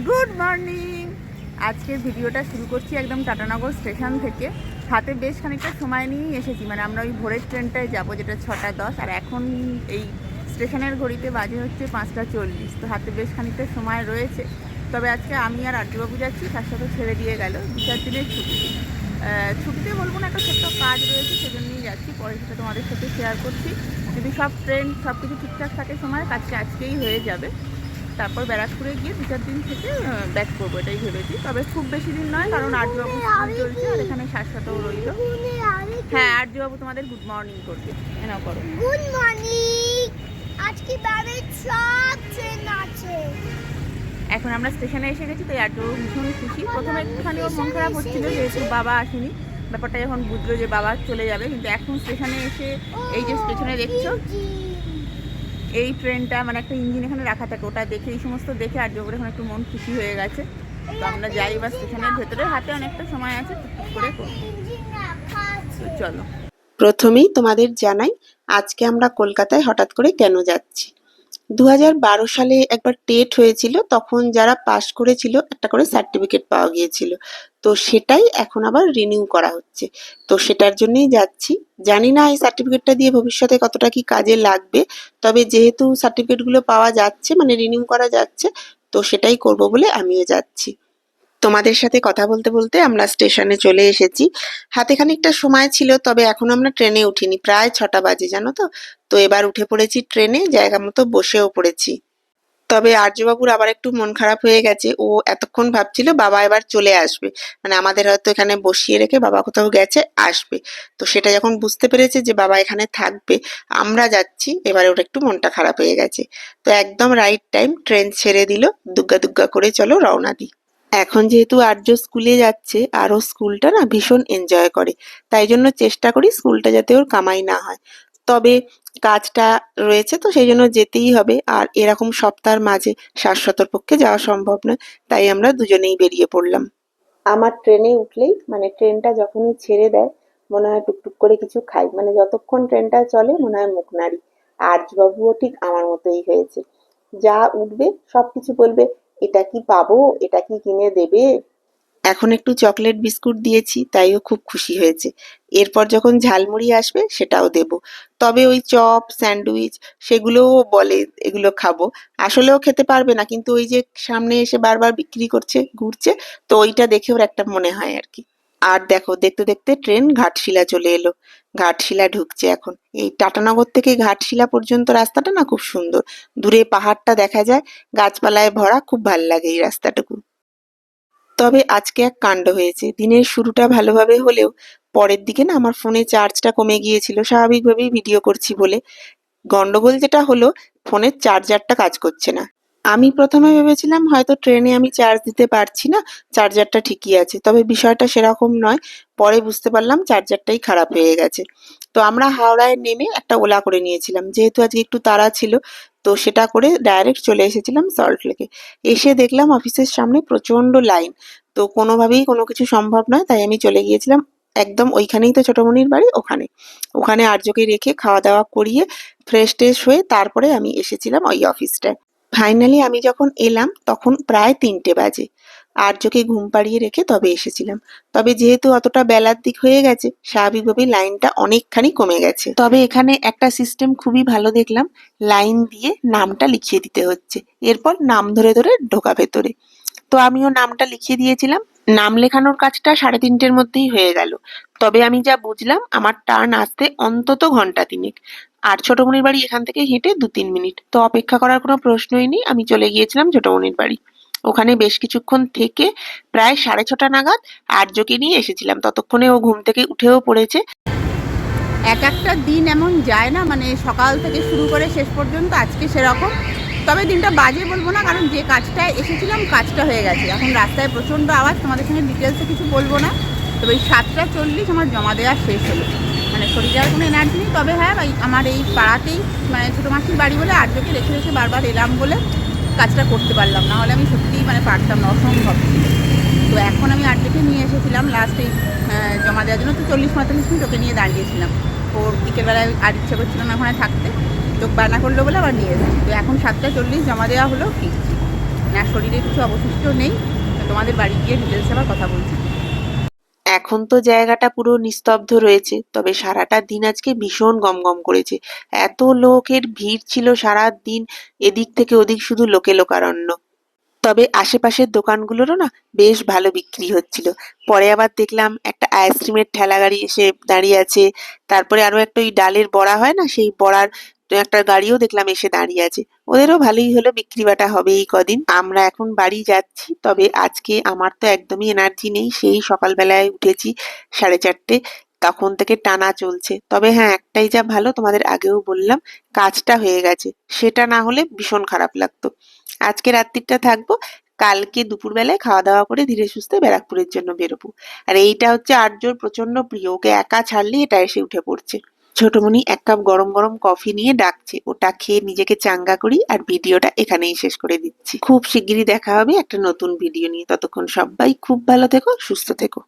Good morning. আজকের ভিডিওটা শুরু করছি একদম টাটানগর স্টেশন থেকে। হাতে বেশ খানিকটা সময় নিয়েই এসেছি, মানে আমরা ওই ভোরের ট্রেনটায় যাবো যেটা 6:10, আর এখন এই স্টেশনের ঘড়িতে বাজে হচ্ছে 5:40। তো হাতে বেশ খানিকটা সময় রয়েছে। তবে আজকে আমি আর আর্যবাবু যাচ্ছি, তার সাথে ছেড়ে দিয়ে গেল 2-4 দিনের ছুটি। ছুটিতে বলবো না, একটা ছোট্ট কাজ রয়েছে, সেজন্যই যাচ্ছি। পরে সেটা তোমাদের সাথে শেয়ার করছি। যদি সব ট্রেন সব কিছু ঠিকঠাক থাকে সময়, কাজটা আজকেই হয়ে যাবে। তারপর ব্যারাকপুরে গিয়ে 2-4 দিন থেকে ব্যাক করবো, এটাই ভেবেছি। তবে খুব বেশি দিন নয়, কারণ আর্যবাবু স্কুল চলছে আর এখানে শাশ্বতও রইল। হ্যাঁ, আর্যবাবু তোমাদের গুড মর্নিং করবে। এনাও করো গুড মর্নিং। আজকে বাইরে সব ট্রেন আছে। এখন আমরা স্টেশনে এসে গেছি, তাই আর্যবাবু ভীষণ খুশি। প্রথমে একটুখানি ওর মন খারাপ হচ্ছিল, যেহেতু বাবা আসেনি। ব্যাপারটা যখন বুঝলো যে বাবা চলে যাবে, কিন্তু এখন স্টেশনে এসে এই যে পেছনে দেখছো এই ট্রেনটা, মানে একটা ইঞ্জিন এখানে রাখা থাকে, ওটা দেখে এই সমস্ত দেখে আর্যবাবুর এখন একটু মন খুশি হয়ে গেছে। তো আমরা যাই বা স্টেশনের ভেতরে, হাতে অনেকটা সময় আছে, টুকটুক করে করবো। তো চলো, প্রথমেই তোমাদের জানাই আজকে আমরা কলকাতায় হঠাৎ করে কেন যাচ্ছি। 2012 সালে একবার টেট হয়েছিল, তখন যারা পাশ করেছিল একটা করে সার্টিফিকেট পাওয়া গিয়েছিল। তো সেটাই এখন আবার রিনিউ করা হচ্ছে। তো সেটার জন্যই যাচ্ছি। জানি না এই সার্টিফিকেটটা দিয়ে ভবিষ্যতে কতটা কি কাজে লাগবে, তবে যেহেতু সার্টিফিকেটগুলো পাওয়া যাচ্ছে, মানে রিনিউ করা যাচ্ছে, তো সেটাই করব বলে আমিও যাচ্ছি। তোমাদের সাথে কথা বলতে বলতে আমরা স্টেশনে চলে এসেছি। হাতে খানিকটা সময় ছিল, তবে এখন আমরা ট্রেনে উঠিনি, প্রায় 6টা বাজে জানো তো। তো এবার উঠে পড়েছি ট্রেনে, জায়গা মতো বসেও পড়েছি। তবে আর্যবাবুর আবার একটু মন খারাপ হয়ে গেছে। ও এতক্ষণ ভাবছিল বাবা এবার চলে আসবে, মানে আমাদের হয়তো এখানে বসিয়ে রেখে বাবা কোথাও গেছে, আসবে। তো সেটা যখন বুঝতে পেরেছে যে বাবা এখানে থাকবে, আমরা যাচ্ছি, এবারে ওর একটু মনটা খারাপ হয়ে গেছে। তো একদম রাইট টাইম ট্রেন ছেড়ে দিল, দুগ্গা দুগ্গা করে চলো রওনা দিই। এখন যেহেতু আর্য স্কুলে যাচ্ছে আর ও স্কুলটা না ভীষণ এনজয় করে, তাই জন্য চেষ্টা করি স্কুলটা যাতে ওর কামাই না হয়। তবে কাজটা রয়েছে, তো সেই জন্য যেতেই হবে। আর এরকম সপ্তাহের মাঝে শাশ্বতর পক্ষে যাওয়া সম্ভব নয়, তাই আমরা দুজনেই বেরিয়ে পড়লাম। আমার ট্রেনে উঠলেই, মানে ট্রেনটা যখনই ছেড়ে দেয়, মনে হয় টুকটুক করে কিছু খাই, মানে যতক্ষণ ট্রেনটা চলে মনে হয় মুখ নাড়ি। আর্যবাবুও ঠিক আমার মতোই হয়েছে। যা উঠবে সবকিছু বলবে, এটা কি পাবো, এটা কি কিনে দেবে। এখন একটু চকলেট বিস্কুট দিয়েছি, তাইও খুব খুশি হয়েছে। এরপর যখন ঝালমুড়ি আসবে সেটাও দেব। তবে ওই চপ স্যান্ডউইচ সেগুলোও বলে এগুলো খাবো। আসলেও খেতে পারবে না, কিন্তু ওই যে সামনে এসে বারবার বিক্রি করছে, ঘুরছে, তো ওইটা দেখে ওর একটা মনে হয় আর কি। আর দেখো, দেখতে দেখতে ট্রেন ঘাটশিলা চলে এলো। ঘাটশিলা ঢুকছে এখন। এই টাটানগর থেকে ঘাটশিলা পর্যন্ত রাস্তাটা না খুব সুন্দর। দূরে পাহাড়টা দেখা যায়, গাছপালায় ভরা, খুব ভাল লাগে এই রাস্তাটুকু। তবে আজকে এক কাণ্ড হয়েছে। দিনের শুরুটা ভালোভাবে হলেও পরের দিকে না আমার ফোনে চার্জটা কমে গিয়েছিল, স্বাভাবিকভাবেই ভিডিও করছি বলে। গন্ডগোল যেটা হলো, ফোনের চার্জারটা কাজ করছে না। আমি প্রথমে ভেবেছিলাম হয়তো ট্রেনে আমি চার্জ দিতে পারছি না, চার্জারটা ঠিকই আছে। তবে বিষয়টা সেরকম নয়। পরে বুঝতে পারলাম চার্জারটাই খারাপ হয়ে গেছে। তো আমরা হাওড়ায় নেমে একটা ওলা করে নিয়েছিলাম, যেহেতু আজকে একটু তাড়া ছিল। তো সেটা করে ডাইরেক্ট চলে এসেছিলাম সল্টলেকে। এসে দেখলাম অফিসের সামনে প্রচন্ড লাইন। তো কোনোভাবেই কোনো কিছু সম্ভব নয়, তাই আমি চলে গিয়েছিলাম একদম ওইখানেই তো ছোটমণির বাড়ি, ওখানে। ওখানে আর্যকে রেখে খাওয়া দাওয়া করিয়ে ফ্রেশ ট্রেশ হয়ে তারপরে আমি এসেছিলাম ওই অফিসটায়। ফাইনালি আমি যখন এলাম তখন প্রায় 3টে বাজে। আর্যকে ঘুম পাড়িয়ে রেখে তবে এসেছিলাম। তবে যেহেতু অতটা বেলার দিক হয়ে গেছে, স্বাভাবিকভাবেই লাইনটা অনেকখানি কমে গেছে। তবে এখানে একটা সিস্টেম খুবই ভালো দেখলাম, লাইন দিয়ে নামটা লিখিয়ে দিতে হচ্ছে, এরপর নাম ধরে ধরে ঢোকা ভেতরে। তো আমিও নামটা লিখিয়ে দিয়েছিলাম। নাম লেখানোর কাজটা 3:30-র মধ্যেই হয়ে গেল। তবে আমি যা বুঝলাম আমার টার্ন আসতে অন্তত ঘন্টা 3। আর ছোটমণির বাড়ি এখান থেকে হেঁটে 2-3 মিনিট, তো অপেক্ষা করার কোনো প্রশ্নই নেই। আমি চলে গিয়েছিলাম ছোটমণির বাড়ি। ওখানে বেশ কিছুক্ষণ থেকে প্রায় 6:30 নাগাদ আর্যকে নিয়ে এসেছিলাম। ততক্ষণে ও ঘুম থেকে উঠেও পড়েছে। এক একটা দিন এমন যায় না, মানে সকাল থেকে শুরু করে শেষ পর্যন্ত আজকে সেরকম। তবে দিনটা বাজে বলবো না, কারণ যে কাজটায় এসেছিলাম কাজটা হয়ে গেছে। এখন রাস্তায় প্রচণ্ড আওয়াজ, তোমাদের সঙ্গে ডিটেলসে কিছু বলবো না। তবে এই 7:40 আমার জমা দেওয়া শেষ হলো, মানে শরীরে আর কোনো এনার্জি নেই। তবে হ্যাঁ, আমার এই পাড়াতেই, মানে ছোটো মাসির বাড়ি বলে আর্যকে রেখে রেখে বারবার এলাম বলে কাজটা করতে পারলাম, না হলে আমি সত্যিই মানে পারতাম না, অসম্ভব ছিল। তো এখন আমি আর্যকে নিয়ে এসেছিলাম লাস্ট এই জমা দেওয়ার জন্য। তো 40-45 মিনিট ওকে নিয়ে দাঁড়িয়েছিলাম। ওর দিকেরবেলায় আর ইচ্ছে করছিল না ওখানে থাকতে, চোখ বায়না করলো বলে আবার নিয়ে এসেছি। তো এখন 7:40 জমা দেওয়া হলো, ফিরছি। না শরীরে কিছু অবশিষ্ট নেই। তো তোমাদের বাড়ি গিয়ে ডিটেলস আবার কথা বলছি। এখন তো জায়গাটা পুরো নিস্তব্ধ রয়েছে, তবে সারাটা দিন আজকে ভীষণ গমগম করেছে। এত লোকের ভিড় ছিল সারা দিন, এদিক থেকে ওদিক শুধু লোকে লোকারণ্য। তবে আশেপাশের দোকানগুলোরও না বেশ ভালো বিক্রি হচ্ছিল। পরে আবার দেখলাম একটা আইসক্রিমের ঠেলা গাড়ি এসে দাঁড়িয়ে আছে। তারপরে আরো একটা ওই ডালের বড়া হয় না, সেই বড়ার একটা গাড়িও দেখলাম এসে দাঁড়িয়ে আছে। ওদেরও ভালোই হলো, বিক্রি বাটা হবে এই কদিন। আমরা এখন বাড়ি যাচ্ছি, তবে আজকে আমার তো একদমই এনার্জি নেই। সেই সকালবেলায় উঠেছি 4:30, তখন থেকে টানা চলছে। তবে হ্যাঁ, একটাই যা ভালো, তোমাদের আগেও বললাম, কাজটা হয়ে গেছে। সেটা না হলে ভীষণ খারাপ লাগতো। আজকে রাত্রিটা থাকবো, কালকে দুপুরবেলায় খাওয়া দাওয়া করে ধীরে সুস্থে ব্যারাকপুরের জন্য বেরোবো। আর এইটা হচ্ছে আর্যর প্রচন্ড প্রিয়, ওকে একা ছাড়লে এটা এসে উঠে পড়ছে। ছোটমণি এক কাপ গরম গরম কফি নিয়ে ডাকছে, ওটা খেয়ে নিজেকে চাঙ্গা করি। আর ভিডিওটা এখানেই শেষ করে দিচ্ছি। খুব শিগগিরই দেখা হবে একটা নতুন ভিডিও নিয়ে। ততক্ষণ সবাই খুব ভালো থেকো, সুস্থ থেকো।